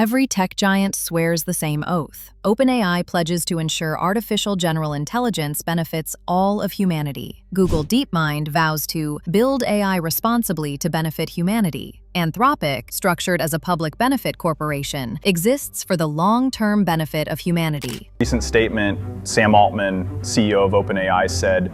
Every tech giant swears the same oath. OpenAI pledges to ensure artificial general intelligence benefits all of humanity. Google DeepMind vows to build AI responsibly to benefit humanity. Anthropic, structured as a public benefit corporation, exists for the long-term benefit of humanity. Recent statement, Sam Altman, CEO of OpenAI, said,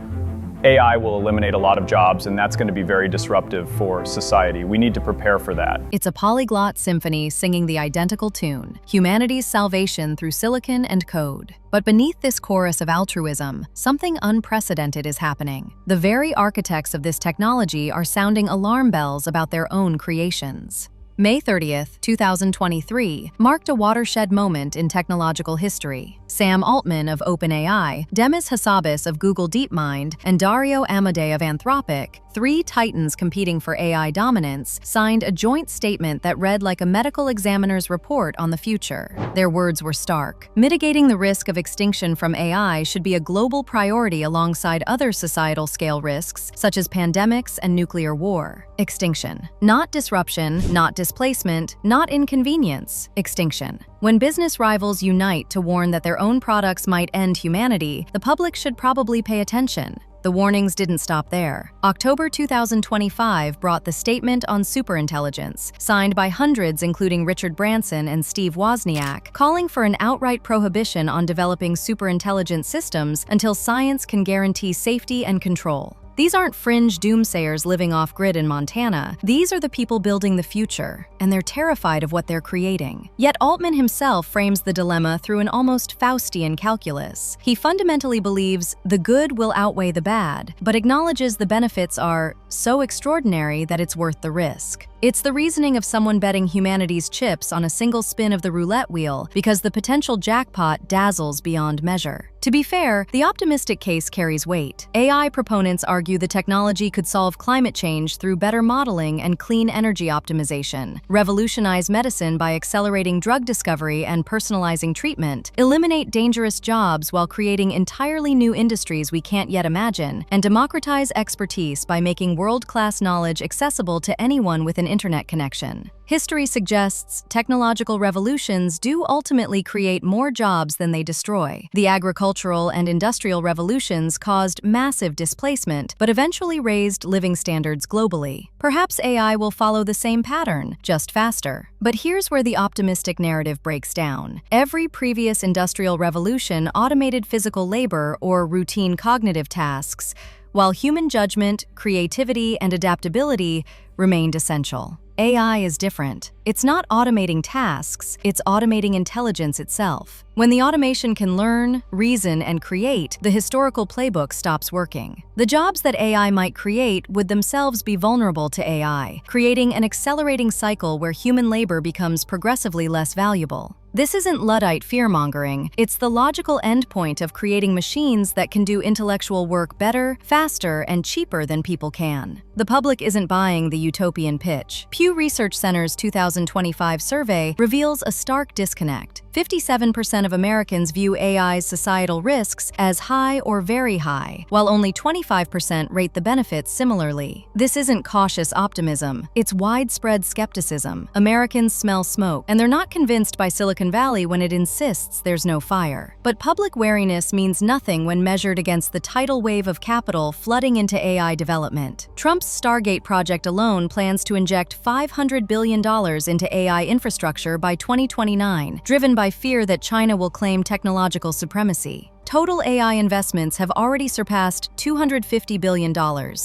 AI will eliminate a lot of jobs, and that's going to be very disruptive for society. We need to prepare for that. It's a polyglot symphony singing the identical tune, humanity's salvation through silicon and code. But beneath this chorus of altruism, something unprecedented is happening. The very architects of this technology are sounding alarm bells about their own creations. May 30th, 2023, marked a watershed moment in technological history. Sam Altman of OpenAI, Demis Hassabis of Google DeepMind, and Dario Amodei of Anthropic, three titans competing for AI dominance, signed a joint statement that read like a medical examiner's report on the future. Their words were stark. Mitigating the risk of extinction from AI should be a global priority alongside other societal-scale risks, such as pandemics and nuclear war. Extinction. Not disruption, not displacement, not inconvenience. Extinction. When business rivals unite to warn that their own products might end humanity, the public should probably pay attention. The warnings didn't stop there. October 2025 brought the Statement on Superintelligence, signed by hundreds including Richard Branson and Steve Wozniak, calling for an outright prohibition on developing superintelligent systems until science can guarantee safety and control. These aren't fringe doomsayers living off-grid in Montana. These are the people building the future, and they're terrified of what they're creating. Yet Altman himself frames the dilemma through an almost Faustian calculus. He fundamentally believes the good will outweigh the bad, but acknowledges the benefits are so extraordinary that it's worth the risk. It's the reasoning of someone betting humanity's chips on a single spin of the roulette wheel because the potential jackpot dazzles beyond measure. To be fair, the optimistic case carries weight. AI proponents argue the technology could solve climate change through better modeling and clean energy optimization, revolutionize medicine by accelerating drug discovery and personalizing treatment, eliminate dangerous jobs while creating entirely new industries we can't yet imagine, and democratize expertise by making world-class knowledge accessible to anyone with an internet connection. History suggests technological revolutions do ultimately create more jobs than they destroy. The agricultural and industrial revolutions caused massive displacement, but eventually raised living standards globally. Perhaps AI will follow the same pattern, just faster. But here's where the optimistic narrative breaks down. Every previous industrial revolution automated physical labor or routine cognitive tasks, while human judgment, creativity, and adaptability remained essential. AI is different. It's not automating tasks, it's automating intelligence itself. When the automation can learn, reason, and create, the historical playbook stops working. The jobs that AI might create would themselves be vulnerable to AI, creating an accelerating cycle where human labor becomes progressively less valuable. This isn't Luddite fear-mongering, it's the logical endpoint of creating machines that can do intellectual work better, faster, and cheaper than people can. The public isn't buying the utopian pitch. Pew Research Center's 2025 survey reveals a stark disconnect. 57% of Americans view AI's societal risks as high or very high, while only 25% rate the benefits similarly. This isn't cautious optimism, it's widespread skepticism. Americans smell smoke, and they're not convinced by Silicon Valley when it insists there's no fire. But public wariness means nothing when measured against the tidal wave of capital flooding into AI development. Trump's Stargate project alone plans to inject $500 billion into AI infrastructure by 2029, driven by fear that China will claim technological supremacy. Total AI investments have already surpassed $250 billion,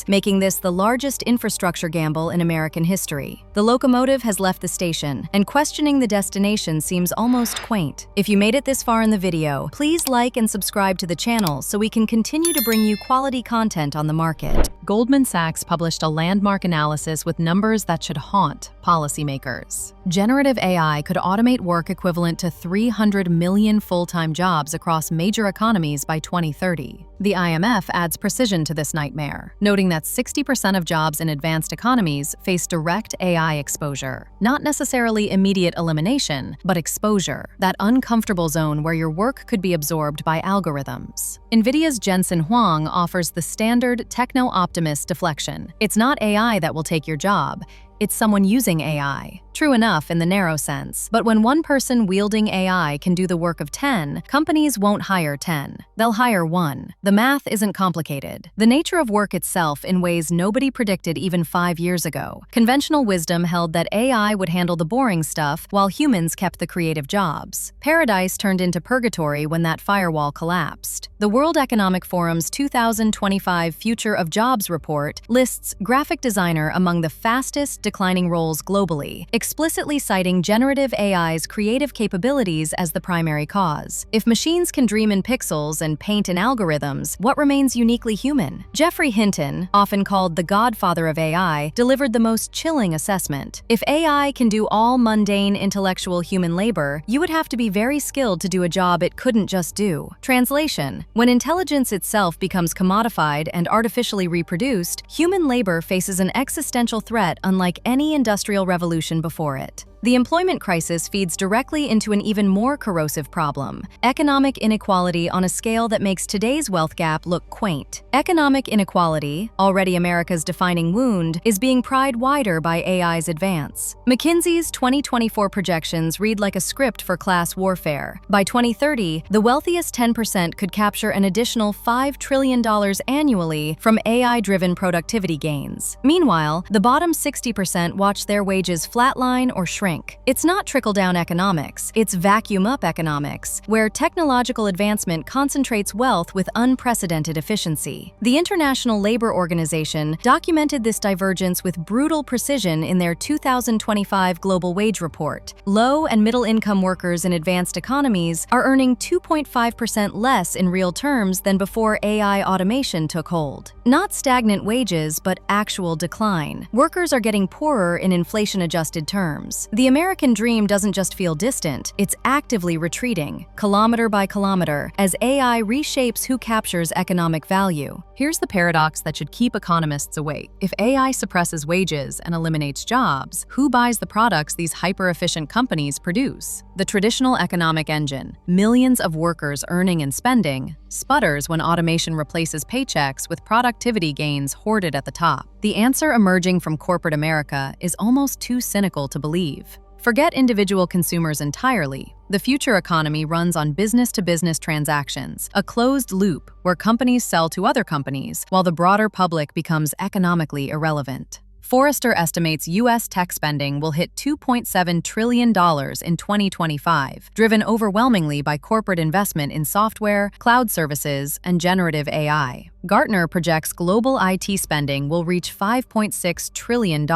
making this the largest infrastructure gamble in American history. The locomotive has left the station, and questioning the destination seems almost quaint. If you made it this far in the video, please like and subscribe to the channel so we can continue to bring you quality content on the market. Goldman Sachs published a landmark analysis with numbers that should haunt policymakers. Generative AI could automate work equivalent to 300 million full-time jobs across major economies by 2030. The IMF adds precision to this nightmare, noting that 60% of jobs in advanced economies face direct AI exposure. Not necessarily immediate elimination, but exposure, that uncomfortable zone where your work could be absorbed by algorithms. NVIDIA's Jensen Huang offers the standard techno-optimist deflection. It's not AI that will take your job. it's someone using AI. True enough in the narrow sense, but when one person wielding AI can do the work of 10, companies won't hire 10. They'll hire 1. The math isn't complicated. The nature of work itself in ways nobody predicted even 5 years ago. Conventional wisdom held that AI would handle the boring stuff while humans kept the creative jobs. Paradise turned into purgatory when that firewall collapsed. The World Economic Forum's 2025 Future of Jobs report lists graphic designer among the fastest declining roles globally, explicitly citing generative AI's creative capabilities as the primary cause. If machines can dream in pixels and paint in algorithms, what remains uniquely human? Geoffrey Hinton, often called the godfather of AI, delivered the most chilling assessment. If AI can do all mundane intellectual human labor, you would have to be very skilled to do a job it couldn't just do. Translation: when intelligence itself becomes commodified and artificially reproduced, human labor faces an existential threat unlike any industrial revolution before it. The employment crisis feeds directly into an even more corrosive problem: economic inequality on a scale that makes today's wealth gap look quaint. Economic inequality, already America's defining wound, is being pried wider by AI's advance. McKinsey's 2024 projections read like a script for class warfare. By 2030, the wealthiest 10% could capture an additional $5 trillion annually from AI-driven productivity gains. Meanwhile, the bottom 60% watch their wages flatline or shrink. It's not trickle-down economics, it's vacuum-up economics, where technological advancement concentrates wealth with unprecedented efficiency. The International Labor Organization documented this divergence with brutal precision in their 2025 Global Wage Report. Low and middle-income workers in advanced economies are earning 2.5% less in real terms than before AI automation took hold. Not stagnant wages, but actual decline. Workers are getting poorer in inflation-adjusted terms. The American dream doesn't just feel distant, it's actively retreating, kilometer by kilometer, as AI reshapes who captures economic value. Here's the paradox that should keep economists awake. If AI suppresses wages and eliminates jobs, who buys the products these hyper-efficient companies produce? The traditional economic engine, millions of workers earning and spending, sputters when automation replaces paychecks with productivity gains hoarded at the top. The answer emerging from corporate America is almost too cynical to believe. Forget individual consumers entirely. The future economy runs on business-to-business transactions, a closed loop where companies sell to other companies while the broader public becomes economically irrelevant. Forrester estimates U.S. tech spending will hit $2.7 trillion in 2025, driven overwhelmingly by corporate investment in software, cloud services, and generative AI. Gartner projects global IT spending will reach $5.6 trillion.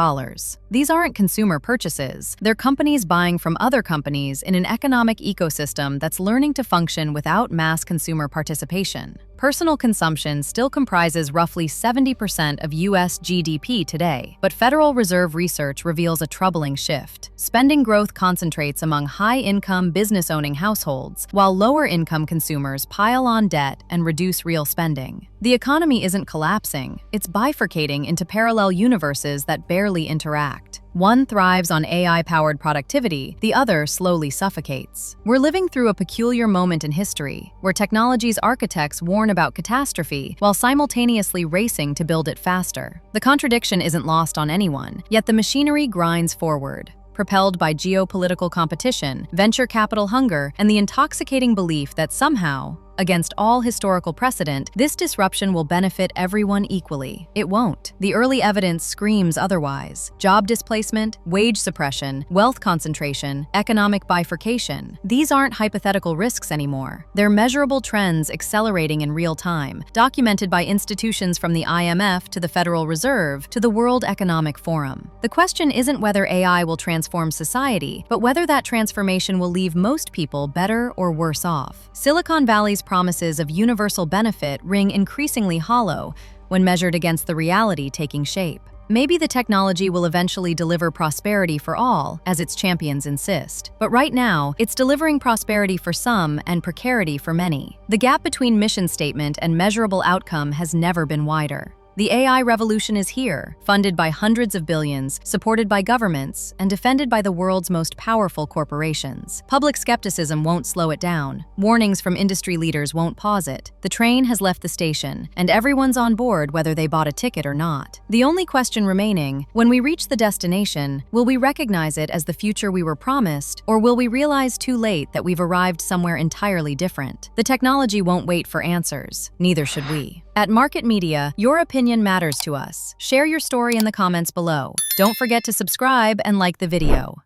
These aren't consumer purchases, they're companies buying from other companies in an economic ecosystem that's learning to function without mass consumer participation. Personal consumption still comprises roughly 70% of U.S. GDP today, but Federal Reserve research reveals a troubling shift. Spending growth concentrates among high-income, business-owning households, while lower-income consumers pile on debt and reduce real spending. The economy isn't collapsing, it's bifurcating into parallel universes that barely interact. One thrives on AI-powered productivity, the other slowly suffocates. We're living through a peculiar moment in history, where technology's architects warn about catastrophe while simultaneously racing to build it faster. The contradiction isn't lost on anyone, yet the machinery grinds forward, propelled by geopolitical competition, venture capital hunger, and the intoxicating belief that somehow, against all historical precedent, this disruption will benefit everyone equally. It won't. The early evidence screams otherwise. Job displacement, wage suppression, wealth concentration, economic bifurcation. These aren't hypothetical risks anymore. They're measurable trends accelerating in real time, documented by institutions from the IMF to the Federal Reserve to the World Economic Forum. The question isn't whether AI will transform society, but whether that transformation will leave most people better or worse off. Silicon Valley's promises of universal benefit ring increasingly hollow when measured against the reality taking shape. Maybe the technology will eventually deliver prosperity for all, as its champions insist. But right now, it's delivering prosperity for some and precarity for many. The gap between mission statement and measurable outcome has never been wider. The AI revolution is here, funded by hundreds of billions, supported by governments, and defended by the world's most powerful corporations. Public skepticism won't slow it down. Warnings from industry leaders won't pause it. The train has left the station, and everyone's on board whether they bought a ticket or not. The only question remaining, when we reach the destination, will we recognize it as the future we were promised, or will we realize too late that we've arrived somewhere entirely different? The technology won't wait for answers. Neither should we. At Market Media, your opinion matters to us. Share your story in the comments below. Don't forget to subscribe and like the video.